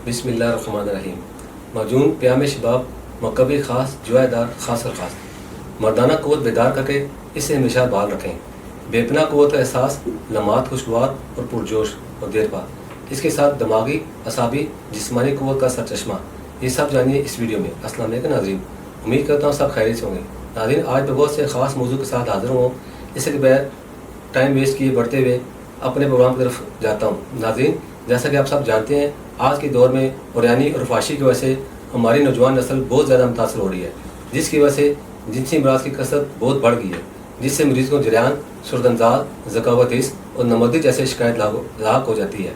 بسم اللہ الرحمن الرحیم. معجون پیام شباب مکبی خاص جوائے خاص الخاص. مردانہ قوت بیدار کر کے اسے ہمیشہ بحال رکھیں. بے پناہ قوت کا احساس، لمحات خوشگوار اور پرجوش اور دیر پا. اس کے ساتھ دماغی، اعصابی، جسمانی قوت کا سرچشمہ. یہ سب جانیے اس ویڈیو میں. السلام علیکم ناظرین، امید کرتا ہوں سب خیریت سے ہوں گے. ناظرین، آج میں بہت سے خاص موضوع کے ساتھ حاضر ہوں. اس کے بغیر ٹائم ویسٹ کیے بڑھتے ہوئے اپنے پروگرام کی طرف جاتا ہوں. ناظرین، جیسا کہ آپ سب جانتے ہیں، آج کے دور میں اوریانی اور فحاشی کی وجہ سے ہماری نوجوان نسل بہت زیادہ متاثر ہو رہی ہے، جس کی وجہ سے جنسی امراض کی کثرت بہت بڑھ گئی ہے، جس سے مریض کو جریان، سردنداز، ذکاوت حس اور نمودی جیسے شکایت لاحق ہو جاتی ہے.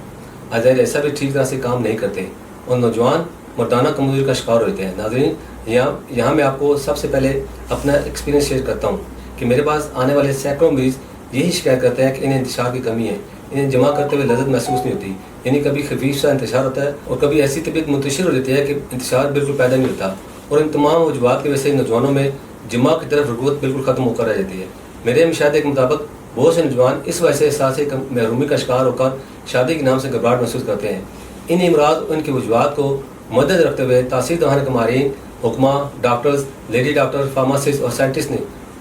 عزائر ایسا بھی ٹھیک طرح سے کام نہیں کرتے اور نوجوان مردانہ کمزوری کا شکار ہوتے ہیں. ناظرین، یہاں میں آپ کو سب سے پہلے اپنا ایکسپیرینس شیئر کرتا ہوں کہ میرے پاس آنے والے سینکڑوں مریض یہی شکایت کرتے ہیں کہ انہیں انتشار کی کمی ہے. انہیں جمع کرتے ہوئے لذت محسوس نہیں ہوتی، یعنی کبھی خفیف سا انتشار ہوتا ہے اور کبھی ایسی طبیعت منتشر ہو جاتی ہے کہ انتشار بالکل پیدا نہیں ہوتا. اور ان تمام وجوہات کی وجہ سے نوجوانوں میں جمع کی طرف رغبت بالکل ختم ہو کر رہ جاتی ہے. میرے مشاہدے کے مطابق بہت سے نوجوان اس وجہ سے احساس محرومی کا شکار ہو کر شادی کے نام سے گھبراہٹ محسوس کرتے ہیں. ان امراض اور ان کی وجوہات کو مدد رکھتے ہوئے تاثیر دہانے کے ماہرین، حکماء، ڈاکٹرز، لیڈی ڈاکٹر، فارماسسٹ اور سائنٹسٹ نے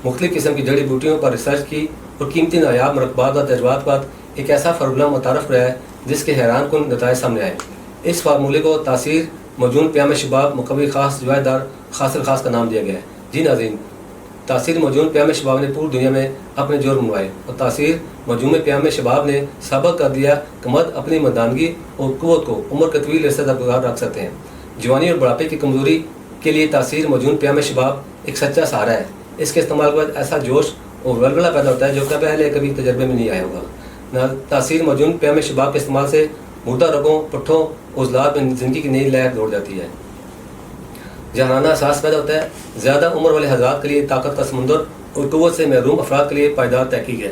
مختلف قسم کی جڑی بوٹیوں پر ریسرچ کی اور قیمتی نایاب مرکبات اور تجربات پر ایک ایسا فارمولہ متعارف کرایا ہے جس کے حیران کن نتائج سامنے آئے. اس فارمولے کو تاثیر معجون پیام شباب مکبی خاص جوائے خاص الخاص کا نام دیا گیا ہے. جی ناظرین، تاثیر معجون پیام شباب نے پوری دنیا میں اپنے جور منوائے اور تاثیر معجون پیام شباب نے ثابت کر دیا کہ مرد اپنی مردانگی اور قوت کو عمر کے طویل عرصے تک برقرار رکھ سکتے ہیں. جوانی اور بڑھاپے کی کمزوری کے لیے تاثیر معجون پیام شباب ایک سچا سہارا ہے. اس کے استعمال کے بعد ایسا جوش اور ولولہ پیدا ہوتا ہے جو پہلے کبھی تجربے میں نہیں آیا ہوگا. تاثیر معجون پیام شباب کے استعمال سے مردہ رگوں، پٹھوں، عضلات میں زندگی کی نئی لہر دوڑ جاتی ہے. جہانانہ احساس پیدا ہوتا ہے. زیادہ عمر والے حضرات کے لیے طاقت کا سمندر اور قوت سے محروم افراد کے لیے پائیدار تحقیق ہے.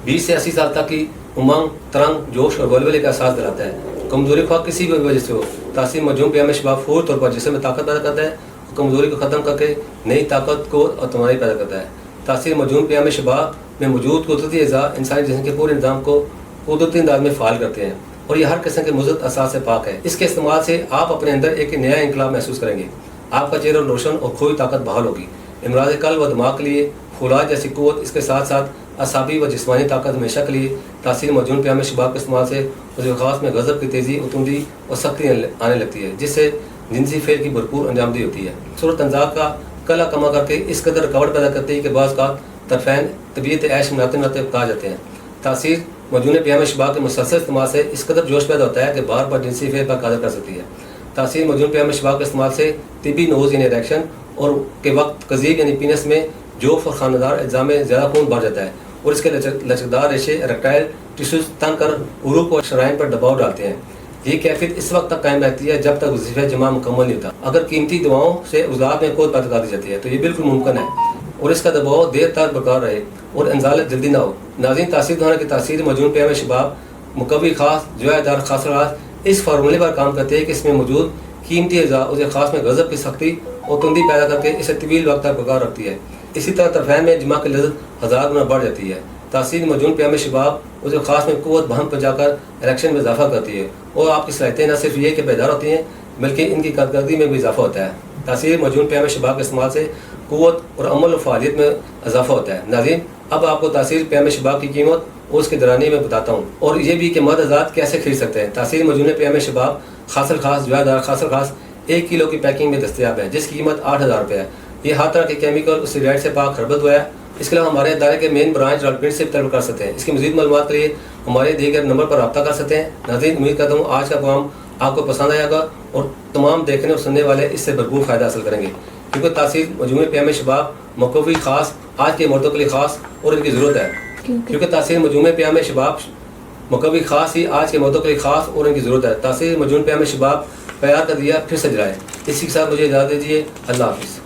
20 سے 80 سال تک کی امنگ، ترنگ، جوش اور ولولے کا احساس دلاتا ہے. کمزوری خواہ کسی بھی وجہ سے ہو، تاثیر معجون پیام شباب فوری طور پر جسم میں طاقت پیدا کرتا ہے اور کمزوری کو ختم کر کے نئی طاقت کو اور توانائی پیدا کرتا ہے. تاثیر معجون پیام شباب میں موجود قدرتی اعضاء انسانی جسم کے پورے نظام کو قدرتی انداز میں فعال کرتے ہیں اور یہ ہر قسم کے مضر اثاثات سے پاک ہے. اس کے استعمال سے آپ اپنے اندر ایک نیا انقلاب محسوس کریں گے. آپ کا چہرہ روشن اور کھوئی طاقت بحال ہوگی. امراض قلب و دماغ کے لیے فولاد جیسی قوت، اس کے ساتھ ساتھ اعصابی و جسمانی طاقت ہمیشہ کے لیے تاثیر معجون پیام شباب کے استعمال سے عضو خاص میں غضب کی تیزی، اتندی اور سختی آنے لگتی ہے، جس سے جنسی فعل کی بھرپور انجامدہی ہوتی ہے. صورت انزاق کا کلا کما کر کے اس قدر رکاوٹ پیدا کرتی ہے کہ بعض کا طرفین طبیعت عیش مناتے کہا جاتے ہیں. تاثیر معجون پیام شباب کے مسلسل استعمال سے اس قدر جوش پیدا ہوتا ہے کہ بار بار جنسی فعل پر قادر کر سکتی ہے. تاثیر معجون پیام شباب کے استعمال سے طبی نوز یعنی اریکشن اور کے وقت قضیب یعنی پینس میں جوف اور خاندار اجزاء میں زیادہ خون بڑھ جاتا ہے اور اس کے لچکدار ریشے اریکٹائل ٹیشوز تنگ کر عروق اور شرائن پر دباؤ ڈالتے ہیں. یہ کیفیت اس وقت تک قائم رہتی ہے جب تک وظیفہ جمع مکمل نہیں ہوتا. اگر قیمتی دواؤں سے عضلات میں قوت پیدا کر دی جاتی ہے تو یہ بالکل ممکن ہے اور اس کا دباؤ دیر تک برقرار رہے اور انزال جلدی نہ ہو. ناظرین، تاثیر دہانے کی تاثیر معجون پیام شباب مکبی خاص جوائے خاص الخاص اس فارمولے پر کام کرتے ہیں کہ اس میں موجود قیمتی اعضاء عضو خاص میں غضب کی سختی اور تندی پیدا کر کے اسے طویل وقت تک برقرار رکھتی ہے. اسی طرح طرفین میں جمع کی لذت 1000 گنا بڑھ جاتی ہے. تاثیر معجون پیام شباب عضو خاص میں قوت بہم پر جا کر اریکشن میں اضافہ کرتی ہے اور آپ کی صلاحیتیں نہ صرف یہ کہ بیدار ہوتی ہیں بلکہ ان کی کارکردگی میں بھی اضافہ ہوتا ہے. تاثیر معجون پیام شباب کے استعمال سے قوت اور عمل و فعالیت میں اضافہ ہوتا ہے. ناظرین، اب آپ کو تاثیر پیام شباب کی قیمت اور اس کی درانی میں بتاتا ہوں اور یہ بھی کہ مرد حضرات کیسے خرید سکتے ہیں. تاثیر معجون پیام شباب خاص الخاص جوائے خاص الخاص 1 کلو کی پیکنگ میں دستیاب ہے، جس کی قیمت 8000 روپے ہے. یہ ہر طرح کے کیمیکل اس اسٹیرائڈ سے پاک ہربت ہوا ہے. اس کے علاوہ ہمارے ادارے کے مین برانچ رالپنڈ سے طلب کر سکتے ہیں. اس کی مزید معلومات کے لیے ہمارے دیگر نمبر پر رابطہ کر سکتے ہیں. ناظرین، امید کرتا ہوں آج کا پروگرام آپ کو پسند آئے گا اور تمام دیکھنے اور سننے والے اس سے بھرپور فائدہ حاصل کریں گے، کیونکہ تاثیر معجون پیام شباب مکبی خاص آج کے مردوں کے لیے خاص اور ان کی ضرورت ہے. کیونکہ تاثیر معجون پیام شباب مکبی خاص ہی آج کے مردوں کے لیے خاص اور ان کی ضرورت ہے. تاثیر معجون پیام شباب پیار کر دیا پھر سے جلائے. اسی کے ساتھ مجھے اجازت دیجیے. اللہ حافظ.